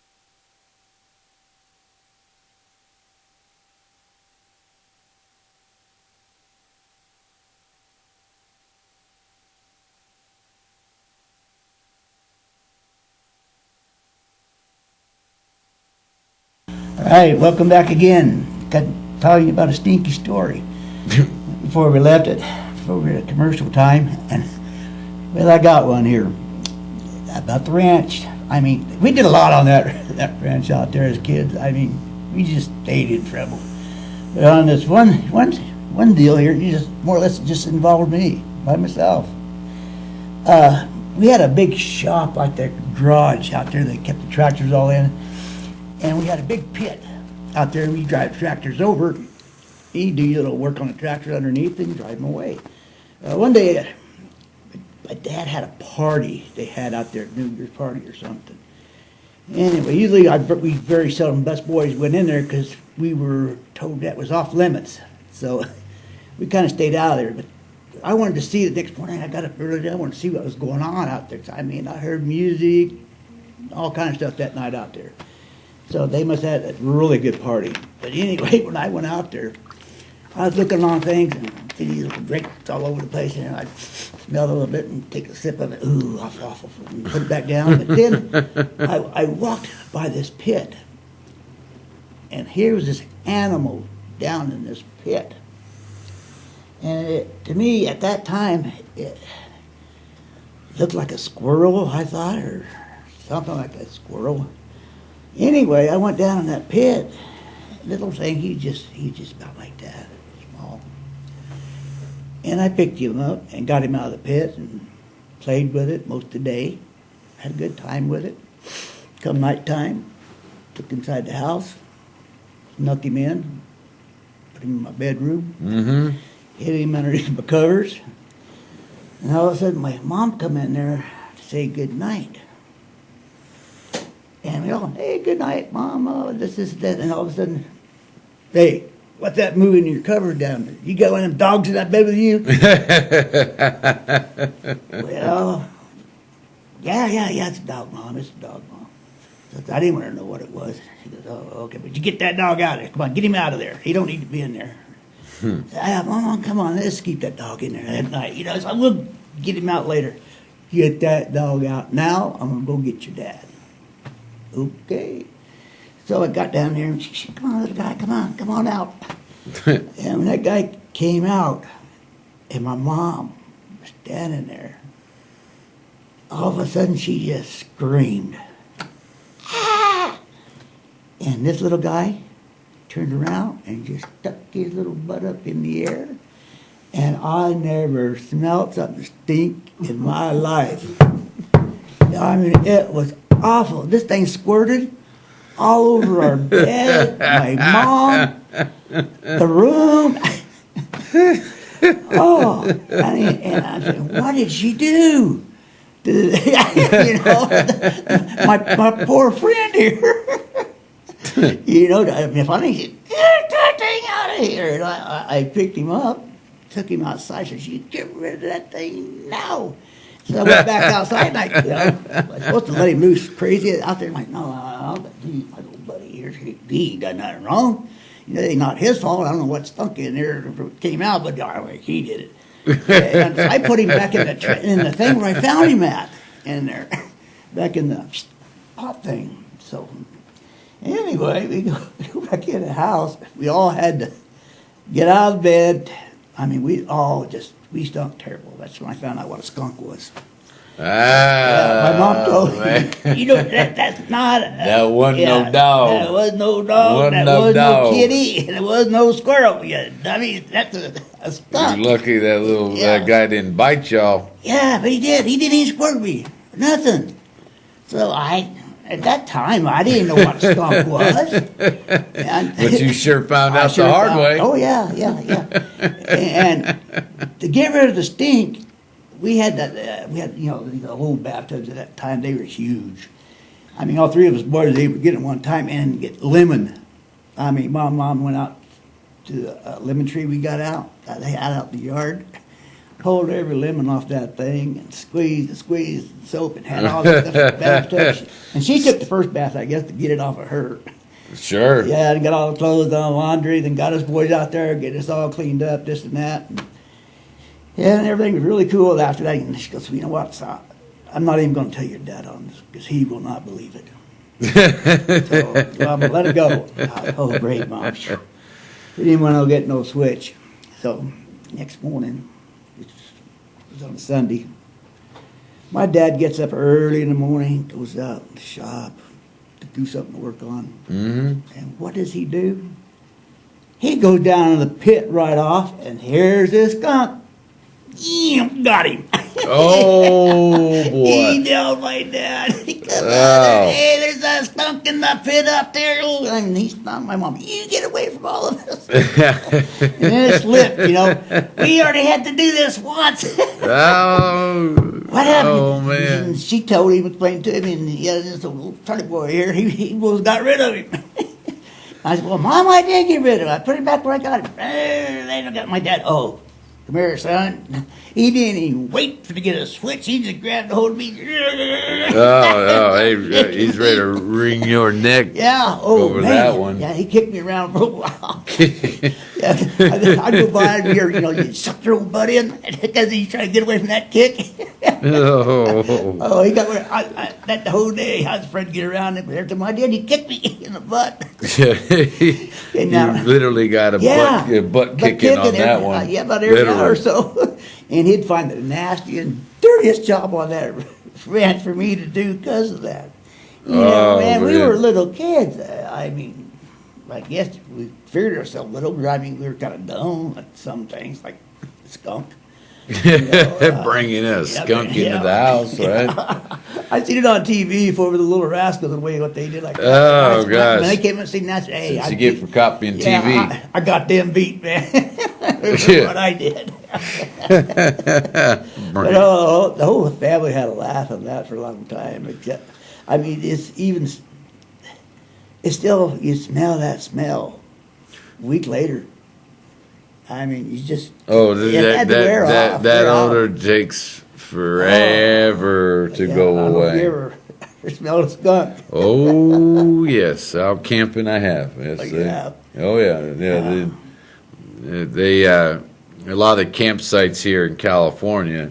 All right, welcome back again. Got to tell you about a stinky story before we left it, before we had commercial time. And, well, I got one here about the ranch. I mean, we did a lot on that ranch out there as kids. I mean, we just stayed in trouble. But on this one deal here, you just more or less just involved me by myself. We had a big shop like the garage out there that kept the tractors all in. And we had a big pit out there, and we drive tractors over. You do your little work on the tractor underneath and drive them away. One day, my dad had a party they had out there, New Year's party or something. Anyway, usually we very seldom, best boys went in there because we were told that was off limits. So we kind of stayed out of there. But I wanted to see the next morning. I got up early. I wanted to see what was going on out there. I mean, I heard music, all kind of stuff that night out there. So they must have had a really good party. But anyway, when I went out there, I was looking on things and see these little drinks all over the place, and I'd smell it a little bit and take a sip of it. Ooh, awful, and put it back down. But then I walked by this pit, and here was this animal down in this pit. And to me, at that time, it looked like a squirrel, I thought, or something like a squirrel. Anyway, I went down in that pit. Little thing, he just about like that, small. And I picked him up and got him out of the pit and played with it most of the day. Had a good time with it. Come nighttime, took him inside the house, snuck him in, put him in my bedroom, hid him underneath my covers. And all of a sudden, my mom come in there to say good night. And we all, hey, good night, Mom. Oh, this is that. And all of a sudden, hey, what's that moving your cover down there? You got one of them dogs in that bed with you? Well, yeah, it's a dog, Mom. It's a dog, Mom. So I didn't want to know what it was. She goes, oh, okay, but you get that dog out of there. Come on, get him out of there. He don't need to be in there. So, Mom, come on, let's keep that dog in there that night. You know, so we'll get him out later. Get that dog out. Now, I'm going to go get your dad. Okay. So I got down there and she said, come on, little guy, come on out. And when that guy came out and my mom was standing there, all of a sudden she just screamed. Ah! And this little guy turned around and just stuck his little butt up in the air. And I never smelled something stink in my life. I mean, it was awful. This thing squirted all over our bed, my mom, the room. Oh, I mean, and I said, what did she do? You know, my poor friend here. You know, I mean, finally he said, get that thing out of here. And I picked him up, took him outside, said, you get rid of that thing now. So I went back outside, and I was supposed to let him loose crazy out there. I'm like, no, but my little buddy here, he done nothing wrong. You know, it's not his fault. I don't know what stunk in there came out, but he did it. And so I put him back in the thing where I found him at, in there, back in the pot thing. So anyway, we go back in the house. We all had to get out of bed. I mean, we stunk terrible. That's when I found out what a skunk was. Ah, my mom told me, you know, that's not... that wasn't no dog. That was no dog. That was no kitty. And it was no squirrel. Yeah, I mean, that's a skunk. You're lucky that guy didn't bite y'all. Yeah, but he did. He didn't even squirt me. Nothing. So at that time, I didn't know what a skunk was. But you sure found out the hard way. Oh, yeah. And to get rid of the stink, we had you know, the old bathtubs at that time. They were huge. I mean, all three of us boys, they would get in one time and get lemon I mean, mom went out to a lemon tree we got out. They had out in the yard. Pulled every lemon off that thing and squeezed the soap and had all the stuff in the bathtub. And she took the first bath, I guess, to get it off of her. Sure. Yeah, and got all the clothes on, laundry, then got us boys out there, get us all cleaned up, this and that. And everything was really cool after that. And she goes, you know what, son? I'm not even going to tell your dad on this because he will not believe it. So I'm going to let it go. Oh, great, Mom. We didn't want to get no switch. So next morning, which was on a Sunday, my dad gets up early in the morning, goes out in the shop to do something to work on. Mm-hmm. And what does he do? He goes down in the pit right off, and here's this skunk. Got him. Oh, He boy. nailed my dad. He come out Oh. there, hey, there's a skunk in the pit up there. And he stopped my mom. You get away from all of us. And then it slipped, you know. We already had to do this once. Oh. What happened? Oh, man. And she told him, explained to him, and he had this little Charlie boy here. He was got rid of him. I said, well, Mom, I did get rid of him. I put him back where I got him. They don't got my dad. Oh, come here, son. He didn't even wait to get a switch. He just grabbed a hold of me. He's ready to wring your neck. Yeah, oh, Over man. that one. Yeah, he kicked me around for a while. Yeah, I'd go by and hear, you suck your old butt in because he's trying to get away from that kick. Oh. Oh, he got that the whole day. I was afraid to get around him. Every time I did, he kicked me in the butt. You now- literally got a butt kicking on that one. Yeah, about every Literally. hour or so. And he'd find the nasty and dirtiest job on that ranch for me to do because of that. You know, Oh, man, we man. were little kids. I mean, I guess we figured ourselves little. I mean, we were kind of dumb at some things, like skunk. Bringing a skunk into the house, right? I seen it on TV for the Little Rascals and the way what they did. Like, Oh, when gosh. they came and seen that, hey, That's I you get beat- for copying yeah, TV. I got them beat, man. That's Yeah. what I did. But the whole family had a laugh at that for a long time. Except, I mean, it's still, you smell that smell a week later. I mean, you just, Oh, it had to wear off, that wear off. odor takes forever to Yeah, go I don't know if away. you ever smelled a skunk. Oh yes, out camping I have. Yes, Oh, you have? Oh yeah. They a lot of the campsites here in California.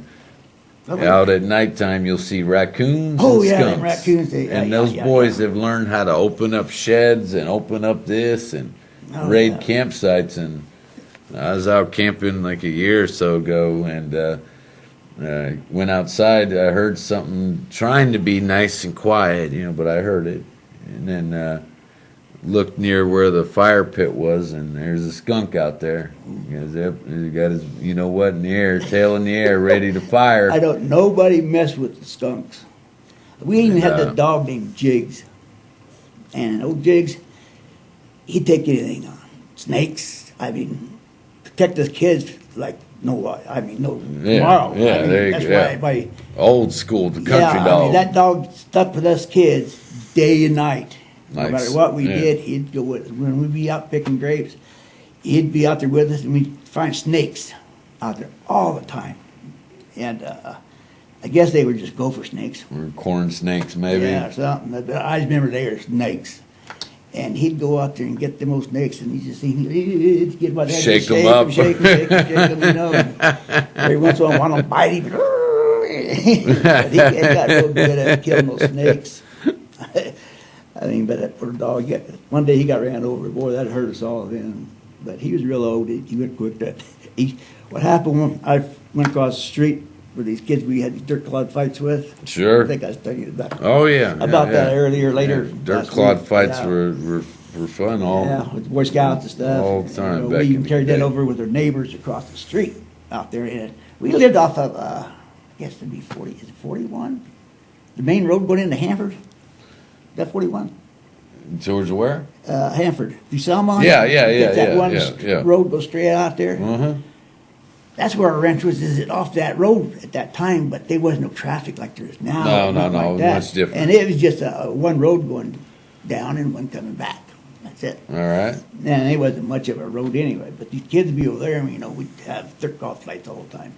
Okay. Out at nighttime, you'll see raccoons Oh, and yeah, skunks. them raccoons, and those boys have learned how to open up sheds and open up this and Oh, raid yeah. campsites. And I was out camping like a year or so ago, and went outside. I heard something trying to be nice and quiet, but I heard it, and then looked near where the fire pit was, and there's a skunk out there. He got his, in the air, tail in the air, ready to fire. Nobody messed with the skunks. We even had this dog named Jigs. And old Jigs, he'd take anything on. Snakes, protect his kids like tomorrow. Yeah, I mean, there you that's go. why Old school, the country I dog. mean, that dog stuck with us kids day and night. No Nice. matter what we Yeah. did, he'd go with us. When we'd be out picking grapes, he'd be out there with us, and we'd find snakes out there all the time. And I guess they were just gopher snakes. Or corn snakes, maybe. Yeah, or something. But I just remember they were snakes. And he'd go out there and get them old snakes, and he'd just see he'd get about that, Shake just 'em up. shake them, And every once in a while, one of them bite him. But he got real good at killing those snakes. But that poor dog, one day he got ran over. Boy, that hurt us all then. But he was real old. He went quick. What happened when I went across the street with these kids we had these dirt clod fights with? Sure. I think I was telling you about. Oh yeah. About yeah, that earlier, later. Yeah, dirt last clod week. fights Yeah. were fun all. Yeah, with Boy Scouts and stuff. All the time And, back we in even the carried that day. over with our neighbors across the street out there. And we lived off of, I guess it'd be 40, is it 41? The main road going into Hanford? Is that 41? Towards where? Hanford. You saw them on? Yeah, it? yeah, yeah, That yeah, one yeah. road goes straight out there. Uh-huh. That's where our ranch was, is it off that road at that time, but there was no traffic like there is now. No, nothing no, like that. much different. And it was just one road going down and one coming back. That's it. All right. And it wasn't much of a road anyway, but these kids would be over there, and, we'd have their golf flights all the time.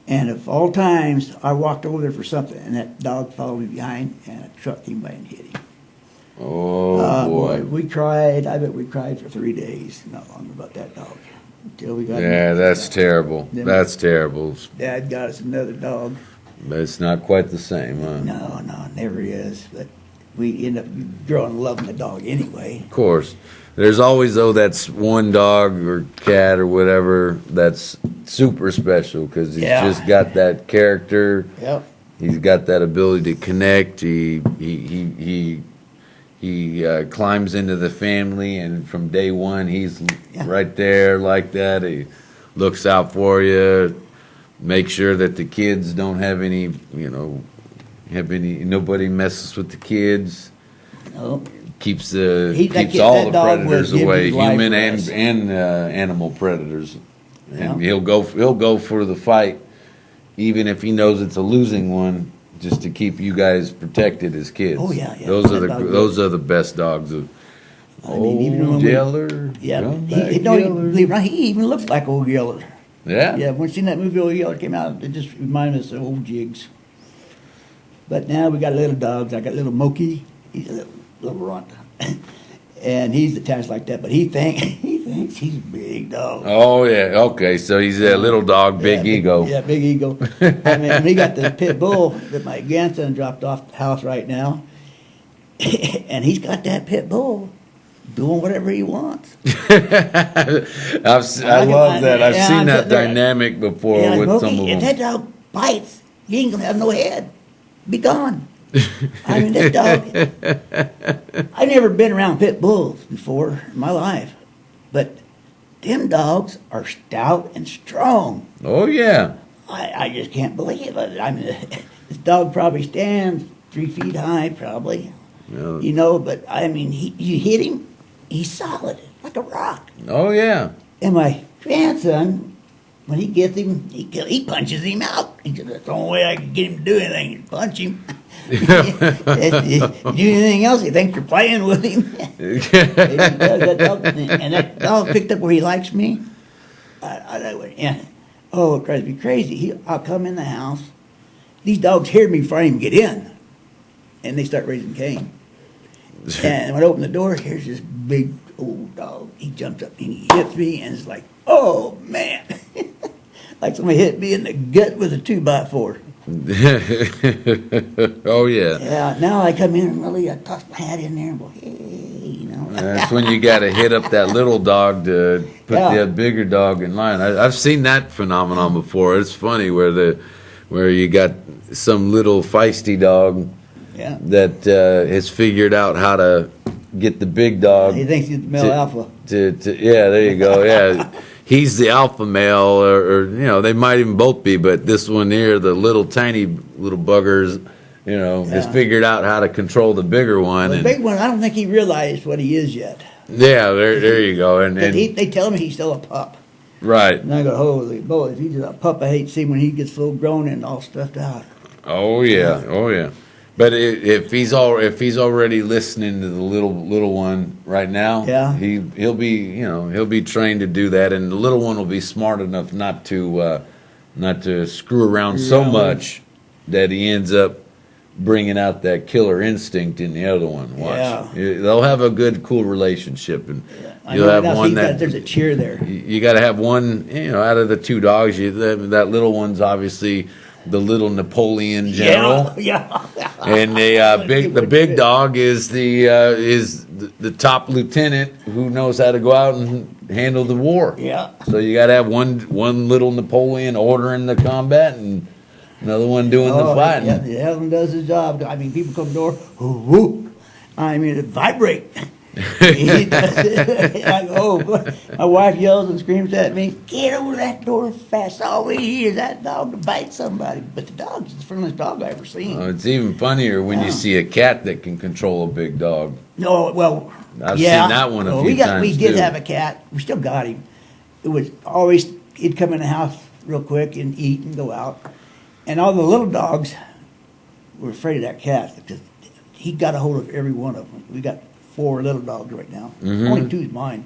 And of all times, I walked over there for something, and that dog followed me behind, and a truck came by and hit him. Oh, boy. We cried. I bet we cried for 3 days, not long about that dog, until we got Yeah, him. that's terrible. Then That's terrible. Dad got us another dog. But it's not quite the same, huh? No, never is. But we end up growing loving the dog anyway. Of course. There's always, though, that's one dog or cat or whatever that's super special because he's Yeah. just got that character. Yep. He's got that ability to connect. He climbs into the family, and from day one, he's Yeah. right there like that. He looks out for you, make sure that the kids don't have any, nobody messes with the kids. No. Keeps that all the dog would predators give away, his life human for and us. animal predators. And Yeah. he'll go for the fight, even if he knows it's a losing one, just to keep you guys protected as kids. Oh, yeah. Those are That dog those are the best dogs. even when Yeller, Yeah, come he, back, he, no, Yeller. believe it or not, he even looks like Old Yeller. Yeah. Yeah, when I seen that movie Old Yeller came out, it just reminded us of old jigs. But now we got little dogs. I got little Moki. He's a little runt. And he's attached like that, but he thinks he's a big dog. Oh yeah. Okay. So he's a little dog, big Yeah, ego. Yeah, big ego. I mean, we got the pit bull that my grandson dropped off the house right now, and he's got that pit bull doing whatever he wants. I love that. I've Yeah, seen I'm that sitting there. dynamic before Yeah, with Moki, some of if them. that dog bites, you ain't gonna have no head. Be gone. I mean, this dog. I've never been around pit bulls before in my life, but them dogs are stout and strong. Oh yeah. I just can't believe it. I mean, this dog probably stands 3 feet high, probably. Yeah. But I mean, you hit him, he's solid, like a rock. Oh yeah. And my grandson, when he gets him, he punches him out. He said, that's the only way I can get him to do anything is punch him. Do anything else, he thinks you're playing with him. He does, that dog, and that dog picked up where he likes me. Oh, it drives me crazy. I'll come in the house. These dogs hear me before I even get in. And they start raising Cain. And when I open the door, here's this big old dog. He jumps up and he hits me, and it's like, oh, man. Like somebody hit me in the gut with a 2x4. Oh yeah. Yeah, now I come in and really, I toss my hat in there and go, hey, That's when you got to hit up that little dog to put Yeah. the bigger dog in line. I've seen that phenomenon before. It's funny where you got some little feisty dog Yeah. that has figured out how to get the big dog. He thinks he's the male alpha. Yeah, there you go. Yeah, he's the alpha male, or they might even both be. But this one here, the little tiny little buggers, has Yeah. figured out how to control the bigger one. The and big one, I don't think he realized what he is yet. yeah, there you go. And They tell me he's still a pup. right. And I go, holy boy, if he's a pup, I hate to see when he gets full grown and all stuffed out. Oh yeah. Oh yeah. But if he's already listening to the little one right now, Yeah. he'll be trained to do that, and the little one will be smart enough not to screw around so Yeah. much that he ends up bringing out that killer instinct in the other one. Watch, Yeah. they'll have a good, cool relationship, and I you'll know have now, one see, that there's a cheer there. you got to have one, out of the two dogs. That little one's obviously the little Napoleon general. Yeah. And the big dog is the top lieutenant who knows how to go out and handle the war. Yeah. So you got to have one little Napoleon ordering the combat and another one doing the fighting. Yeah, the hell does his job. I mean, people come to the door, whoop. I mean, it vibrate. He does it. I go, oh, boy. My wife yells and screams at me, get over that door fast. All we hear is that dog to bite somebody. But the dog's the friendliest dog I've ever seen. It's even funnier when you see a cat that can control a big dog. No, well, I've yeah. seen that one a Well, few We times did too. have a cat. We still got him. It was always, he'd come in the house real quick and eat and go out. And all the little dogs were afraid of that cat because he got a hold of every one of them. We got 4 little dogs right now. Only 2's mine.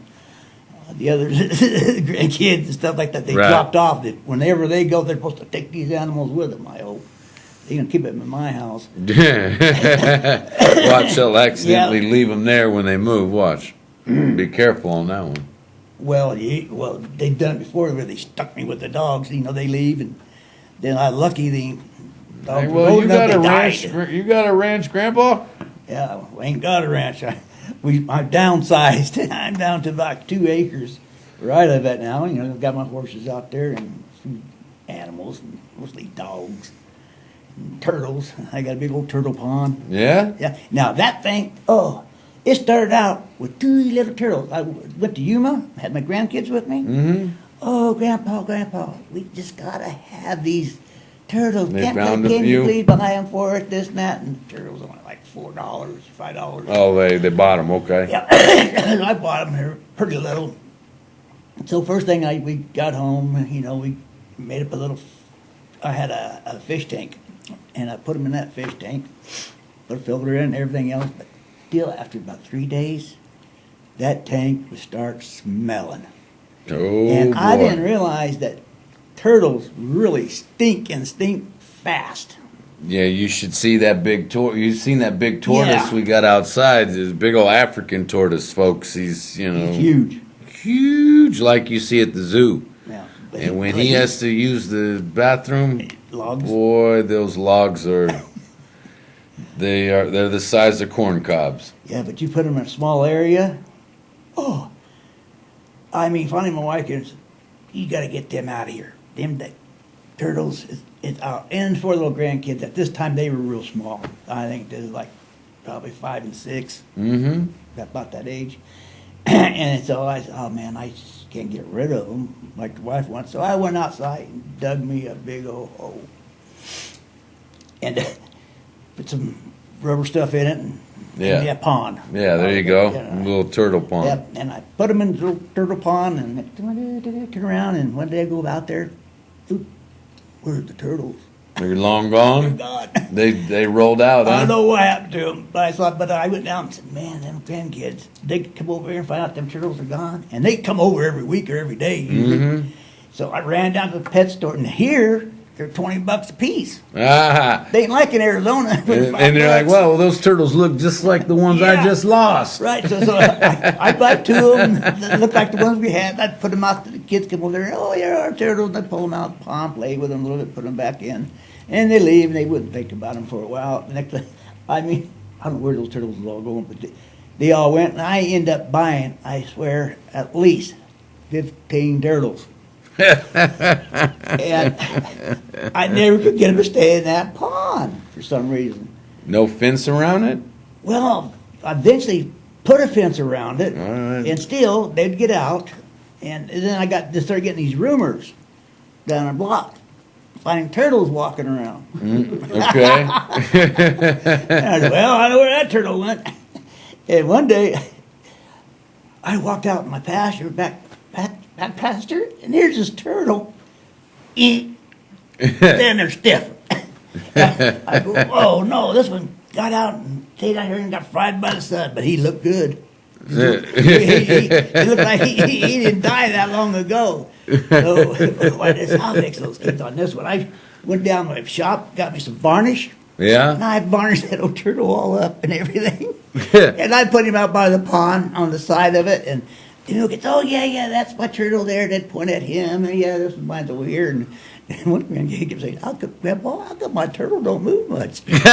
The others, grandkids and stuff like that, they Right. dropped off. Whenever they go, they're supposed to take these animals with them. I hope they're gonna keep them in my house. Watch, they'll accidentally leave them there when they move. Watch. Be careful on that one. Well, they've done it before where they stuck me with the dogs. You know, they leave, and then I'm lucky the dogs Hey, were well, old you enough, got a they ranch. died. You got a ranch, Grandpa? Yeah, we ain't got a ranch. I'm downsized. I'm down to about 2 acres where I live at now. You know, I've got my horses out there and a few animals, and mostly dogs and turtles. I got a big old turtle pond. Yeah. Yeah. Now that thing, it started out with 2 little turtles. I went to Yuma, had my grandkids with me. Mm-hmm. Oh, Grandpa, we just gotta have these turtles. They Can found a you few? please buy them for us, this and that? And the turtles only like $4, $5. Oh, they bought them. Okay. Yeah, I bought them. They're pretty little. So first thing we got home, you know, we made up a little. I had a fish tank, and I put them in that fish tank, put a filter in and everything else. But still, after about 3 days, that tank would start smelling. Oh, And boy. I didn't realize that turtles really stink and stink fast. Yeah, you should see that big You've seen that big tortoise Yeah. we got outside. This big old African tortoise, folks. He's, It's huge. huge, like you see at the zoo. Yeah. And when he has to use the bathroom, Logs. boy, those logs they're the size of corn cobs. Yeah, but you put them in a small area. Oh, I mean, finally my wife goes, you got to get them out of here. The turtles, it's out. And for little grandkids, at this time they were real small. I think they were like probably 5 and 6, Mm-hmm. about that age. And so I said, oh man, I just can't get rid of them like the wife wants. So I went outside and dug me a big old hole. And put some rubber stuff in it and Yeah. made a pond. Yeah, there you go. Yeah. Little turtle pond. Yep, and I put them in the little turtle pond and turn around, and one day I go out there, oop, where's the turtles? They're long gone. God. They rolled out, I huh? don't know what happened to them, but I went down and said, man, them grandkids, they come over here and find out them turtles are gone, and they come over every week or every day usually. Mm-hmm. So I ran down to the pet store, and here they're $20 a piece. Ah. They ain't like in Arizona. And they're like, well, those turtles look just like the ones I Yeah. just lost. Right, so I bought 2 of them that looked like the ones we had. I'd put them out, the kids come over there, oh, yeah, our turtles. And I'd pull them out of the pond, play with them a little bit, put them back in. And they leave, and they wouldn't think about them for a while. The next thing, I mean, I don't know where those turtles were all going, but they all went, and I end up buying, I swear, at least 15 turtles. And I never could get them to stay in that pond for some reason. No fence around it? Well, I eventually put a fence around it, All right. and still they'd get out. And then I started getting these rumors down the block, finding turtles walking around. Okay. And I said, well, I know where that turtle went. And one day, I walked out in my pasture, back pasture, and here's this turtle. Then they're stiff. I go, oh no, this one got out and stayed out here and got fried by the sun, but he looked good. He looked like he didn't die that long ago. So I'll fix those kids on this one. I went down to my shop, got me some varnish. Yeah. And I varnished that old turtle all up and everything. And I put him out by the pond on the side of it, and you know, gets, oh yeah, that's my turtle there. They'd point at him, and yeah, this is mine's over here. And one grandkid kept saying, Grandpa, how come my turtle don't move much? He's just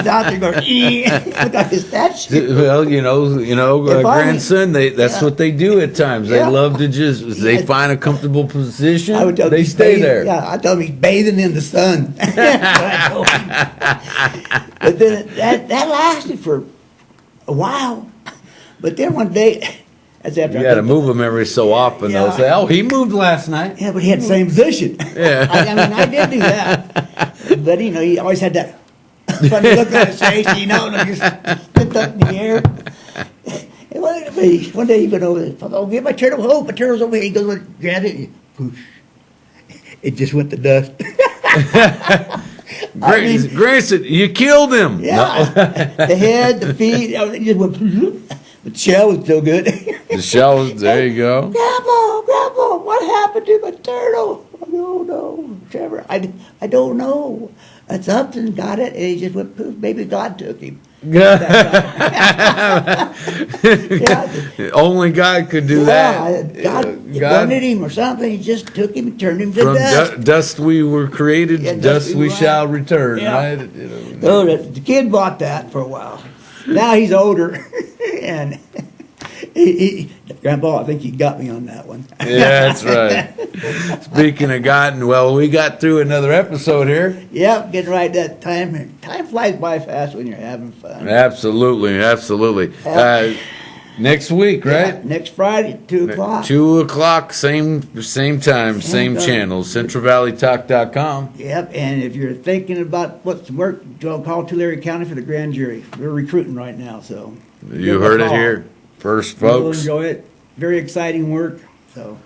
out there going, look at his statue. Well, If I- grandson, that's Yeah. what they do at times. They Yeah. love to just, they Yeah. find a comfortable position, I would tell him they he's stay bathing- there. Yeah, I tell him he's bathing in the sun. I told him. But then that lasted for a while. But then one day, that's after You I got to put- move them every so often. Yeah. They'll say, "Oh, he moved last night." Yeah, but he had the same position. Yeah. I mean, I did do that. But, he always had that funny look on his face, and just stood up in the air. And one day he went over there, oh, get my turtle, oh, my turtle's over here. He goes, grab it, and poosh. It just went to dust. Grayson, you killed him. Yeah, the head, the feet, everything just went. But the shell was still good. The shell was, there you go. Grandpa, what happened to my turtle? I don't know, Trevor. I don't know. Something got it, and he just went poof. Maybe God took him. Only God could do that. God wanted him or something. He just took him and turned him to From dust. dust we were created, dust we shall return, Yeah. right? So the kid bought that for a while. Now he's older, and Grandpa, I think you got me on that one. Yeah, that's right. Speaking of God, well, we got through another episode here. Yep, getting right that time. Time flies by fast when you're having fun. Absolutely. Next week, right? Yeah, next Friday, 2 o'clock. 2 o'clock, same time, same channel, CentralValleyTalk.com. Yep, and if you're thinking about what's work, call Tulare County for the grand jury. We're recruiting right now, so. You heard it here first, You'll folks. enjoy it. Very exciting work, so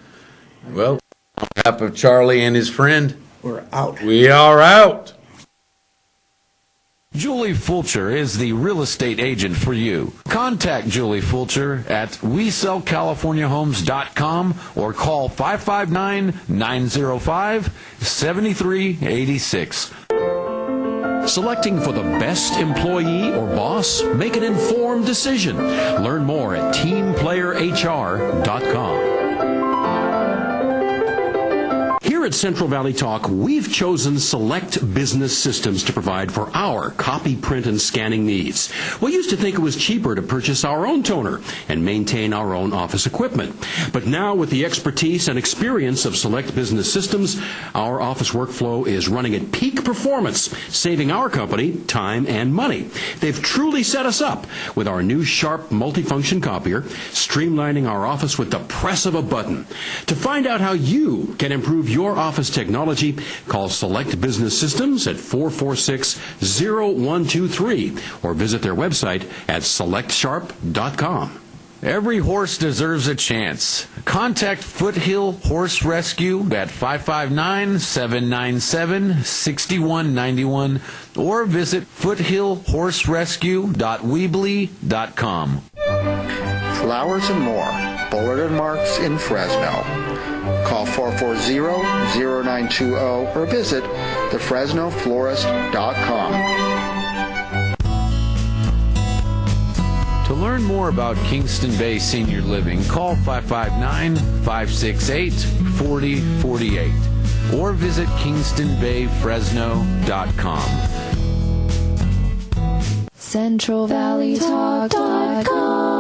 Well, on behalf of Charlie and his friend, we're out. we are out. Julie Fulcher is the real estate agent for you. Contact Julie Fulcher at WeSellCaliforniaHomes.com or call 559-905-7386. Selecting for the best employee or boss? Make an informed decision. Learn more at TeamPlayerHR.com. Here at Central Valley Talk, we've chosen Select Business Systems to provide for our copy, print, and scanning needs. We used to think it was cheaper to purchase our own toner and maintain our own office equipment. But now, with the expertise and experience of Select Business Systems, our office workflow is running at peak performance, saving our company time and money. They've truly set us up with our new Sharp multifunction copier, streamlining our office with the press of a button. To find out how you can improve your office technology, call Select Business Systems at 446-0123 or visit their website at selectsharp.com. Every horse deserves a chance. Contact Foothill Horse Rescue at 559-797-6191 or visit foothillhorserescue.weebly.com. Flowers and more. Bullard and Marks in Fresno. Call 440-0920 or visit thefresnoflorist.com. To learn more about Kingston Bay Senior Living, call 559-568-4048 or visit KingstonBayFresno.com. CentralValleyTalk.com